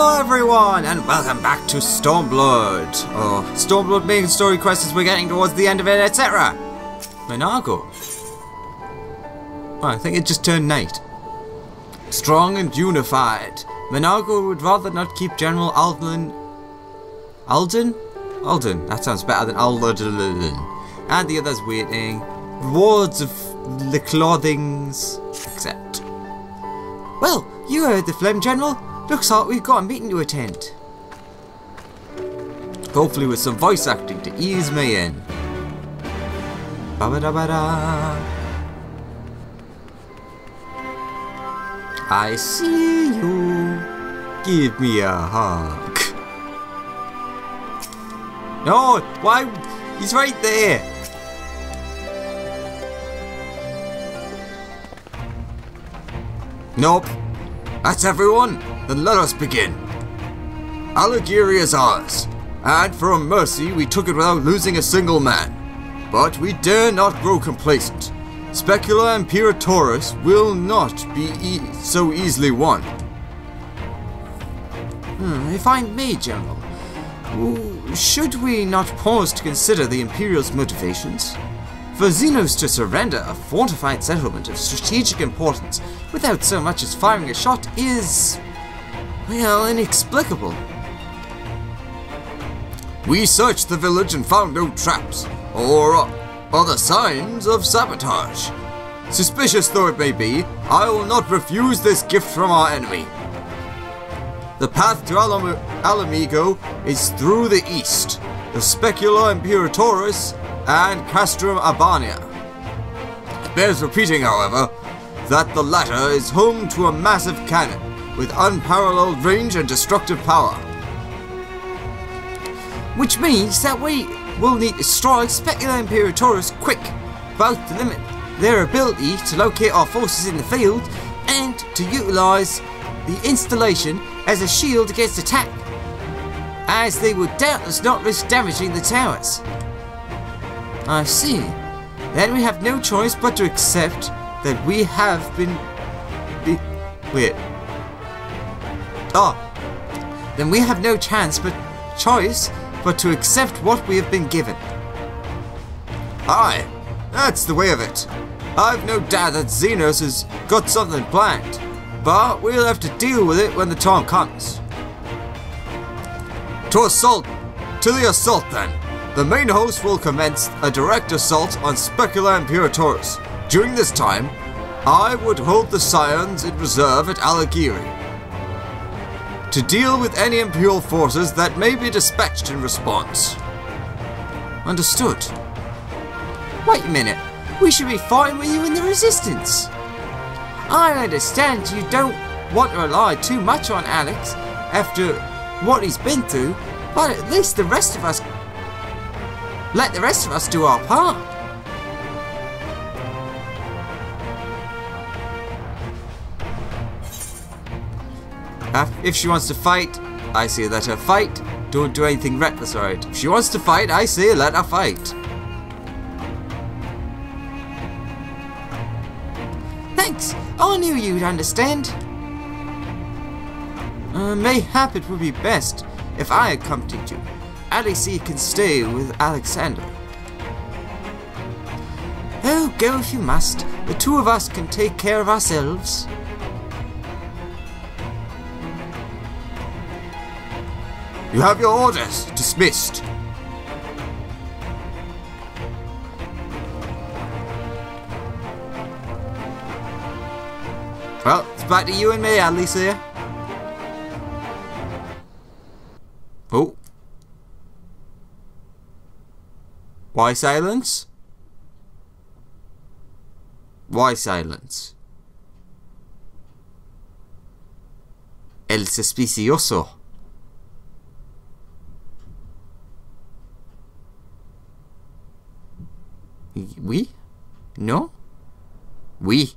Hello everyone, and welcome back to Stormblood. Stormblood main story quest as we're getting towards the end of it, etc. Menago. Oh, I think it just turned night. Strong and unified. Menago would rather not keep General Alden? Alden? That sounds better than Alden. And the others waiting. Rewards of the clothings, except. Well, you heard the Flem General. Looks like we've got a meeting to attend. Hopefully with some voice acting to ease me in. Ba-ba-da-ba-da. I see you. Give me a hug. No, why? He's right there. Nope. That's everyone. Then let us begin. Alighieri is ours, and for a mercy we took it without losing a single man. But we dare not grow complacent. Specula Imperatoris will not be so easily won. If I may, General, should we not pause to consider the Imperial's motivations? For Xenos to surrender a fortified settlement of strategic importance without so much as firing a shot is, well, inexplicable. We searched the village and found no traps or other signs of sabotage. Suspicious though it may be, I will not refuse this gift from our enemy. The path to Alamigo is through the east, the Specula Imperatoris and Castrum Abania. It bears repeating, however, that the latter is home to a massive cannon with unparalleled range and destructive power. Which means that we will need to strike Specula Imperatoris quick, both to limit their ability to locate our forces in the field and to utilise the installation as a shield against attack, as they would doubtless not risk damaging the towers. I see. Then we have no choice but to accept that we have been... Wait. Then we have no choice but to accept what we have been given. Aye, that's the way of it. I've no doubt that Xenos has got something planned, but we'll have to deal with it when the time comes. To the assault then. The main host will commence a direct assault on Specula Imperatoris. During this time, I would hold the Scions in reserve at Alighieri to deal with any Imperial forces that may be dispatched in response. Understood. Wait a minute, we should be fighting with you in the Resistance. I understand you don't want to rely too much on Alex after what he's been through, but at least let the rest of us do our part. If she wants to fight, I say let her fight. Don't do anything reckless, alright? If she wants to fight, I say let her fight. Thanks! I knew you'd understand. Mayhap it would be best if I accompanied you. Alice can stay with Alexander. Oh, go if you must. The two of us can take care of ourselves. You have your orders. Dismissed. Well, it's back to you and me, Alice here. Oh. Why silence? Why silence? El suspicioso. Oui? No? Oui.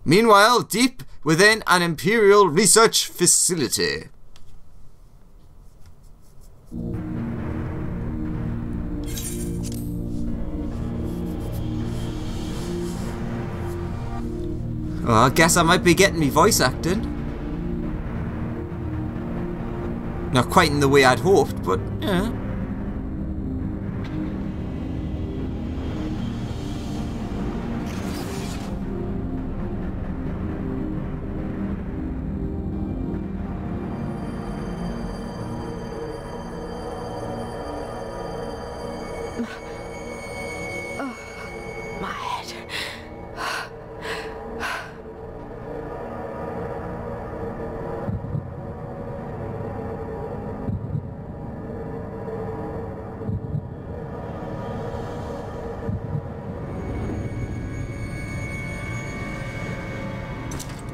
Meanwhile, deep within an Imperial research facility. Well, I guess I might be getting me voice acting. Not quite in the way I'd hoped, but yeah. My head.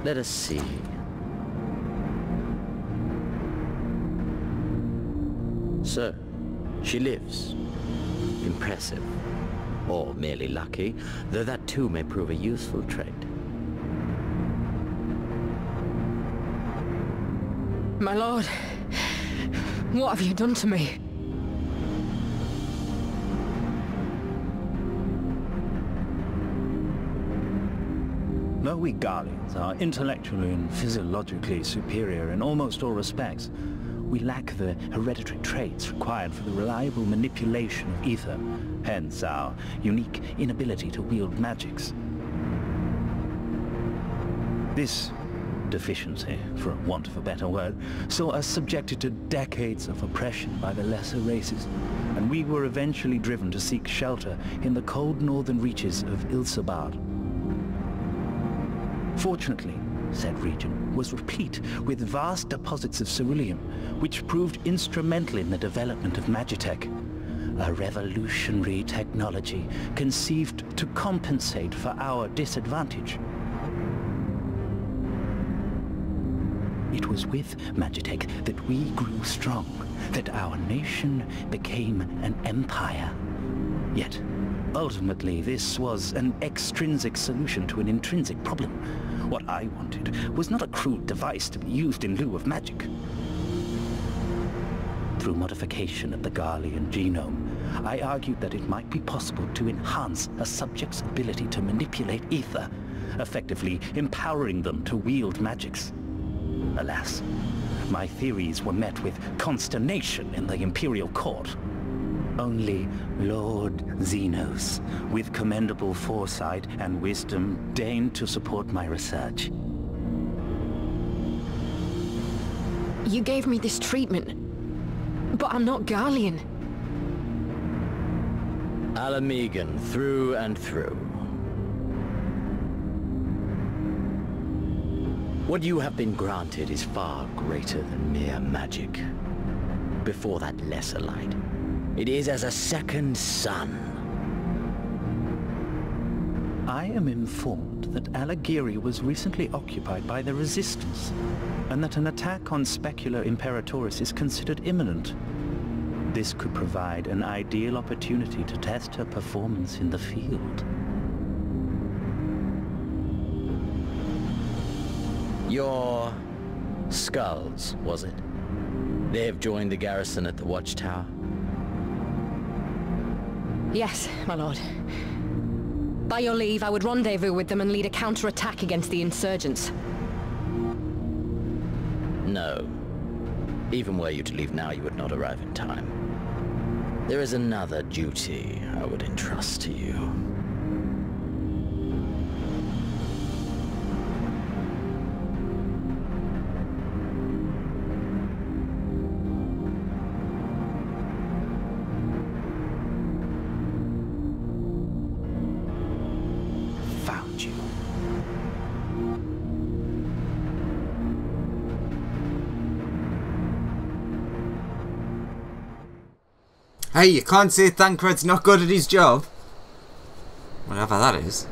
Let us see. So, she lives. Impressive. Or merely lucky, though that too may prove a useful trait. My lord, what have you done to me? Though we Guardians are intellectually and physiologically superior in almost all respects, we lack the hereditary traits required for the reliable manipulation of ether, hence our unique inability to wield magics. This deficiency, for want of a better word, saw us subjected to decades of oppression by the lesser races, and we were eventually driven to seek shelter in the cold northern reaches of Ilsabard. Fortunately, said region was replete with vast deposits of ceruleum, which proved instrumental in the development of Magitech, a revolutionary technology conceived to compensate for our disadvantage. It was with Magitech that we grew strong, that our nation became an empire. Yet, ultimately, this was an extrinsic solution to an intrinsic problem. What I wanted was not a crude device to be used in lieu of magic. Through modification of the Garlean genome, I argued that it might be possible to enhance a subject's ability to manipulate ether, effectively empowering them to wield magics. Alas, my theories were met with consternation in the Imperial Court. Only Lord Xenos, with commendable foresight and wisdom, deigned to support my research. You gave me this treatment, but I'm not Garlean. Alamegan through and through. What you have been granted is far greater than mere magic. Before that lesser light, it is as a second sun. I am informed that Alighieri was recently occupied by the Resistance, and that an attack on Specula Imperatoris is considered imminent. This could provide an ideal opportunity to test her performance in the field. Your skulls, was it? They have joined the garrison at the watchtower? Yes, my lord. By your leave, I would rendezvous with them and lead a counterattack against the insurgents. No. Even were you to leave now, you would not arrive in time. There is another duty I would entrust to you. Found you. Hey, you can't say Thancred's not good at his job. Whatever that is.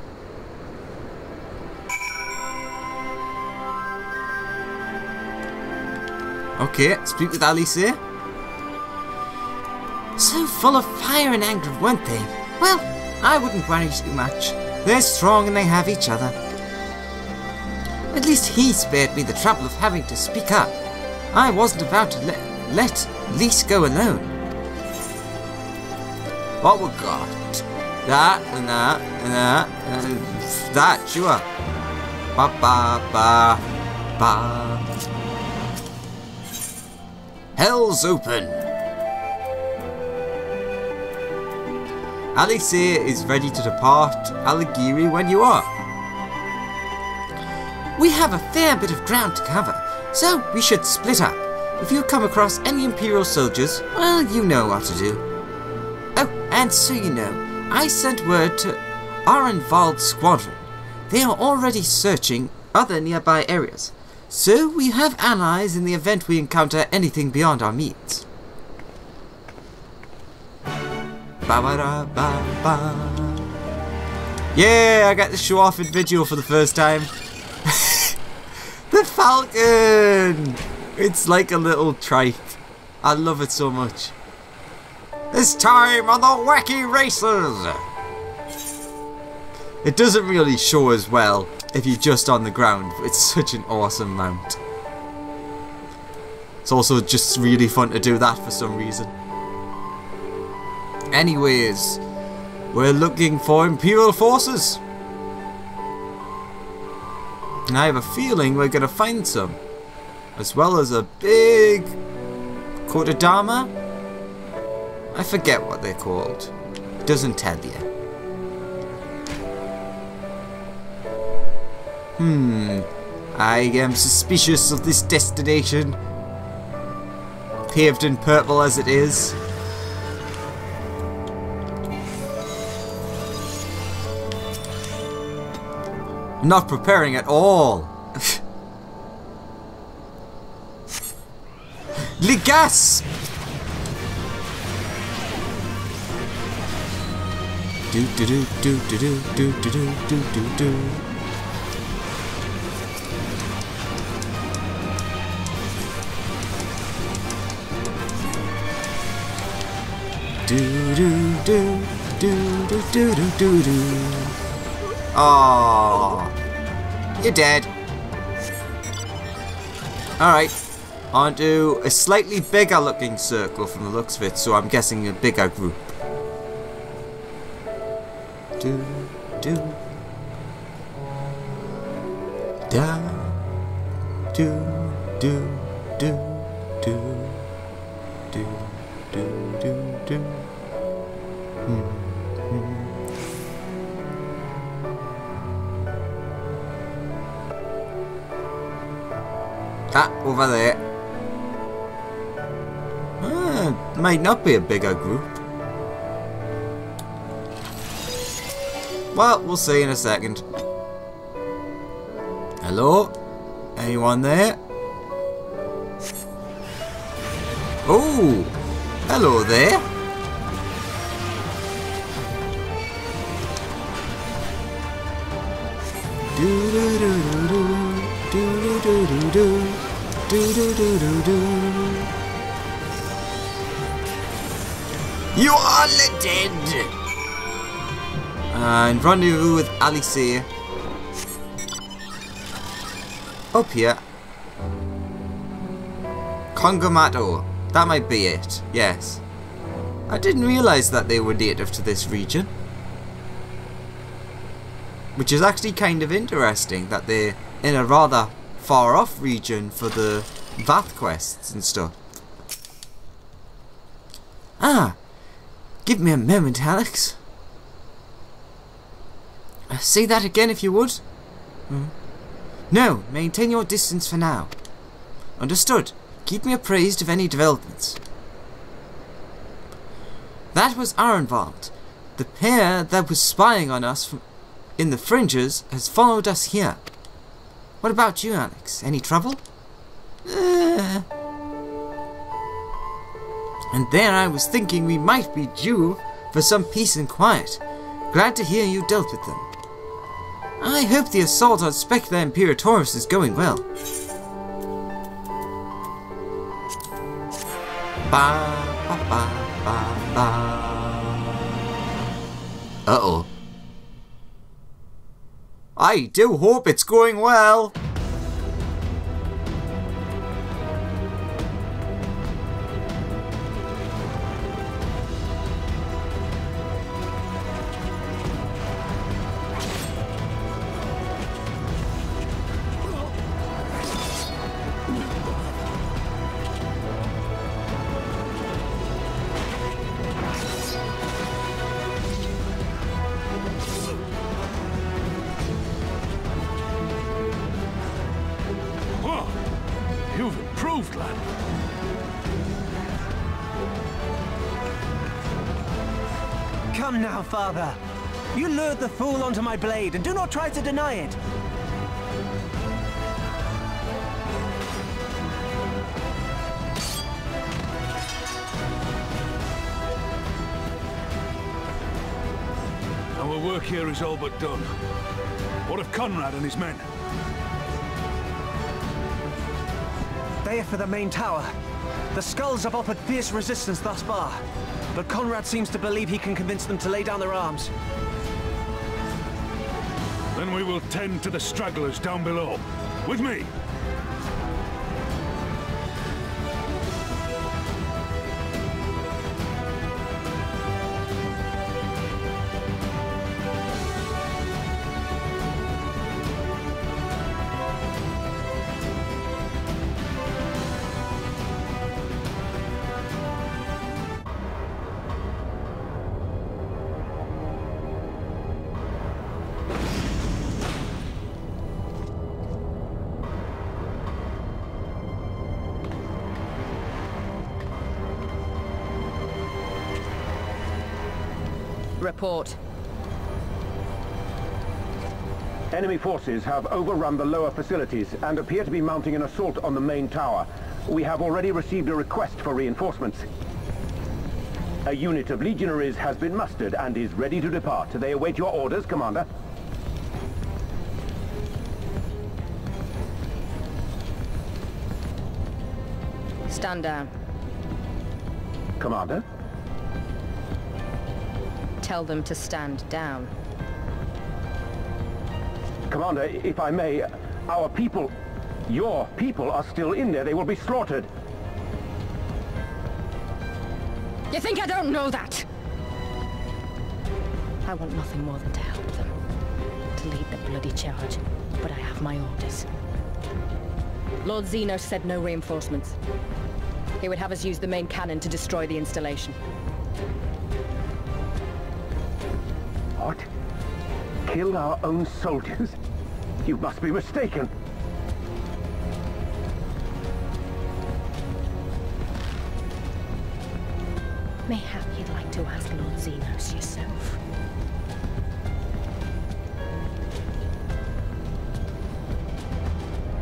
Okay, speak with Alice. So full of fire and anger, weren't they? Well, I wouldn't worry too much. They're strong and they have each other. At least he spared me the trouble of having to speak up. I wasn't about to let Lise go alone. What we got? That and that and that and that, sure. Ba ba ba ba. Hell's open. Alice is ready to depart Alighieri when you are. We have a fair bit of ground to cover, so we should split up. If you come across any Imperial soldiers, well, you know what to do. Oh, and so you know, I sent word to Arenvald's squadron. They are already searching other nearby areas, so we have allies in the event we encounter anything beyond our means. Ba-ba-da-ba-ba. Yeah, I got to show off in video for the first time. The Falcon! It's like a little trike. I love it so much. This time on the wacky races! It doesn't really show as well if you're just on the ground. It's such an awesome mount. It's also just really fun to do that for some reason. Anyways, we're looking for Imperial forces. And I have a feeling we're going to find some. As well as a big Kodadama. I forget what they're called. It doesn't tell you. I am suspicious of this destination. Paved in purple as it is. Not preparing at all. Ligas! Do do do do do do do do do do do. Do do do do do do do do. Oh, you're dead. Alright, onto a slightly bigger looking circle from the looks of it, so I'm guessing a bigger group. Do, do. Da. Do, do, do, do. Do, do, do, do. Ah, over there. Might not be a bigger group. Well, we'll see in a second. Hello? Anyone there? Oh! Hello there! Do do do do do do do do do do do do do. You are dead! And rendezvous with Alice. Up here. Congamato. That might be it. Yes. I didn't realise that they were native to this region. Which is actually kind of interesting that they're in a rather far off region for the Vath quests and stuff. Ah! Give me a moment, Alex. Say that again if you would. No, maintain your distance for now. Understood. Keep me appraised of any developments. That was Arenvald. The pair that was spying on us in the fringes has followed us here. What about you, Alex? Any trouble? And there I was thinking we might be due for some peace and quiet. Glad to hear you dealt with them. I hope the assault on Specula Imperatoris is going well. Ba, ba, ba, ba, ba. Uh-oh. I do hope it's going well. moved, lad. Come now, father. You lured the fool onto my blade, and do not try to deny it. Our work here is all but done. What of Conrad and his men? They are for the main tower. The skulls have offered fierce resistance thus far, but Conrad seems to believe he can convince them to lay down their arms. Then we will tend to the stragglers down below. With me! Report. Enemy forces have overrun the lower facilities and appear to be mounting an assault on the main tower. We have already received a request for reinforcements. A unit of legionaries has been mustered and is ready to depart. They await your orders, Commander. Stand down. Commander? Tell them to stand down. Commander, if I may, our people, your people are still in there. They will be slaughtered. You think I don't know that? I want nothing more than to help them. To lead the bloody charge. But I have my orders. Lord Zeno said no reinforcements. He would have us use the main cannon to destroy the installation. What? Kill our own soldiers? You must be mistaken. Mayhap you'd like to ask Lord Zenos yourself.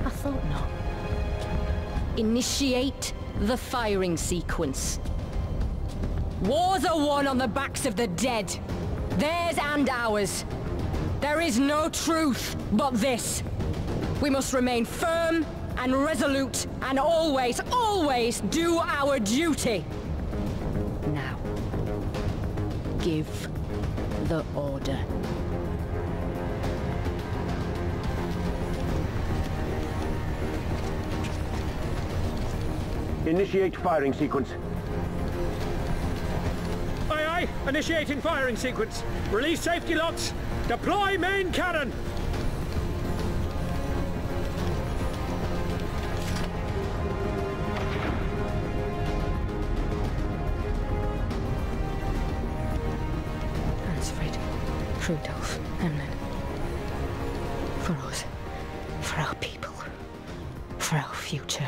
I thought not. Initiate the firing sequence. Wars are won on the backs of the dead. Theirs and ours. There is no truth but this. We must remain firm and resolute and always, always do our duty. Now, give the order. Initiate firing sequence. Aye, aye. Initiating firing sequence. Release safety locks. Deploy main cannon. Alfred, Rudolph, Emlyn. For us. For our people. For our future.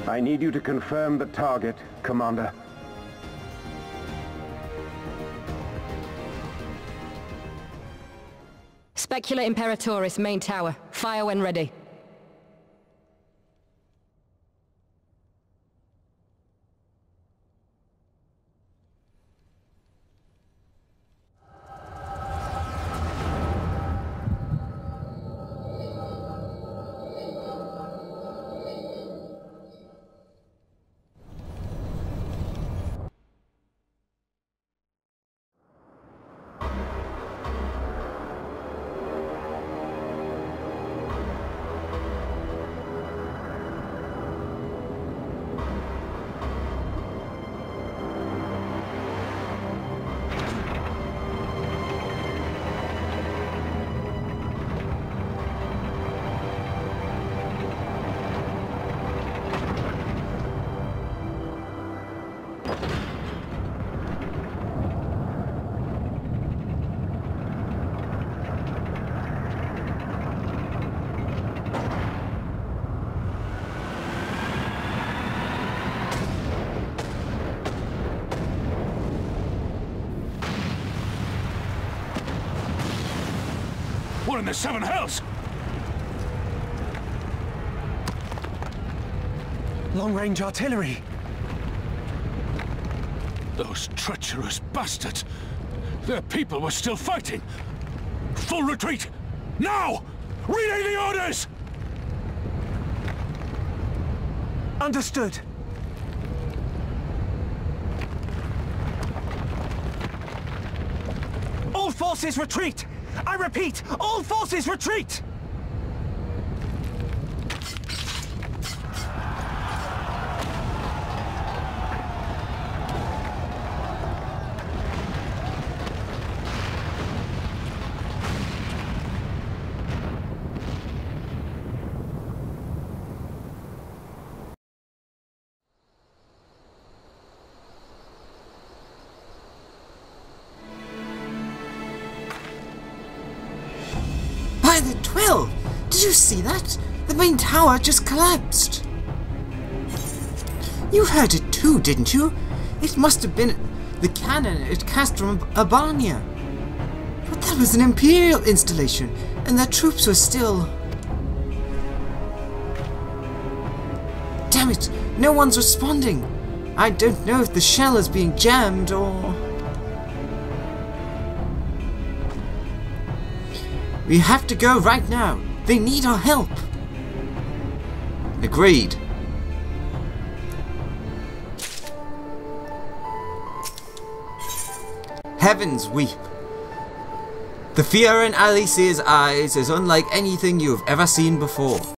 I need you to confirm the target, Commander. Specula Imperatoris, main tower. Fire when ready. What in the seven hells? Long-range artillery. Those treacherous bastards! Their people were still fighting! Full retreat! Now! Relay the orders! Understood. All forces retreat! I repeat, all forces retreat! By the 12! Did you see that? The main tower just collapsed! You heard it too, didn't you? It must have been the cannon it cast from Albania. But that was an Imperial installation, and their troops were still... Damn it! No one's responding! I don't know if the shell is being jammed or... We have to go right now. They need our help. Agreed. Heavens weep. The fear in Alice's eyes is unlike anything you have ever seen before.